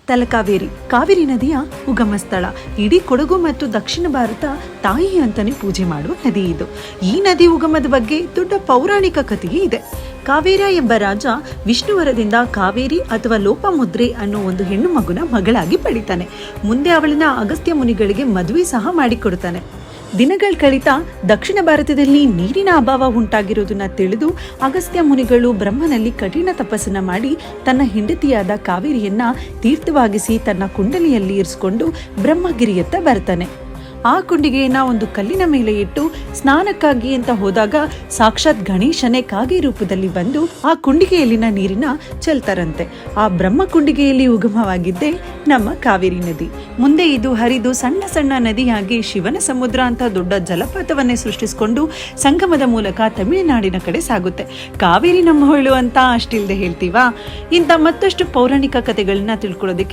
ತಲಕಾವೇರಿ ಕಾವೇರಿ ನದಿಯ ಉಗಮ ಸ್ಥಳ. ಇಡೀ ಕೊಡಗು ಮತ್ತು ದಕ್ಷಿಣ ಭಾರತ ತಾಯಿ ಅಂತಾನೆ ಪೂಜೆ ಮಾಡುವ ನದಿ ಇದು. ಈ ನದಿ ಉಗಮದ ಬಗ್ಗೆ ದೊಡ್ಡ ಪೌರಾಣಿಕ ಕಥೆಯೇ ಇದೆ. ಕಾವೇರ ಎಂಬ ರಾಜ ವಿಷ್ಣುವರದಿಂದ ಕಾವೇರಿ ಅಥವಾ ಲೋಪಮುದ್ರೆ ಅನ್ನೋ ಒಂದು ಹೆಣ್ಣು ಮಗುನ ಮಗಳಾಗಿ ಪಡಿತಾನೆ. ಮುಂದೆ ಅವಳನ್ನ ಅಗಸ್ತ್ಯ ಮುನಿಗಳಿಗೆ ಮದುವೆ ಸಹ ಮಾಡಿಕೊಡ್ತಾನೆ. ದಿನಗಳು ಕಳೀತಾ ದಕ್ಷಿಣ ಭಾರತದಲ್ಲಿ ನೀರಿನ ಅಭಾವ ಉಂಟಾಗಿರೋದನ್ನ ತಿಳಿದು ಅಗಸ್ತ್ಯ ಮುನಿಗಳು ಬ್ರಹ್ಮನಲ್ಲಿ ಕಠಿಣ ತಪಸ್ಸನ್ನ ಮಾಡಿ ತನ್ನ ಹೆಂಡತಿಯಾದ ಕಾವೇರಿಯನ್ನ ತೀರ್ಥವಾಗಿಸಿ ತನ್ನ ಕುಂಡಲಿಯಲ್ಲಿ ಇರಿಸಿಕೊಂಡು ಬ್ರಹ್ಮಗಿರಿಯತ್ತ ಬರ್ತಾನೆ. ಆ ಕುಂಡಿಗೆಯನ್ನ ಒಂದು ಕಲ್ಲಿನ ಮೇಲೆ ಇಟ್ಟು ಸ್ನಾನಕ್ಕಾಗಿ ಅಂತ ಹೋದಾಗ ಸಾಕ್ಷಾತ್ ಗಣೇಶನೇ ಕಾಗೆ ರೂಪದಲ್ಲಿ ಬಂದು ಆ ಕುಂಡಿಗೆಯಲ್ಲಿನ ನೀರಿನ ಚೆಲ್ತಾರಂತೆ. ಆ ಬ್ರಹ್ಮ ಕುಂಡಿಗೆಯಲ್ಲಿ ಉಗಮವಾಗಿದ್ದೇ ನಮ್ಮ ಕಾವೇರಿ ನದಿ. ಮುಂದೆ ಇದು ಹರಿದು ಸಣ್ಣ ಸಣ್ಣ ನದಿಯಾಗಿ ಶಿವನ ಸಮುದ್ರ ಅಂತ ದೊಡ್ಡ ಜಲಪಾತವನ್ನೇ ಸೃಷ್ಟಿಸಿಕೊಂಡು ಸಂಗಮದ ಮೂಲಕ ತಮಿಳುನಾಡಿನ ಕಡೆ ಸಾಗುತ್ತೆ. ಕಾವೇರಿ ನಮ್ಮವಳು ಅಂತ ಅಷ್ಟಿಲ್ದೆ ಹೇಳ್ತೀವಾ? ಇಂಥ ಮತ್ತಷ್ಟು ಪೌರಾಣಿಕ ಕಥೆಗಳನ್ನ ತಿಳ್ಕೊಳ್ಳೋದಕ್ಕೆ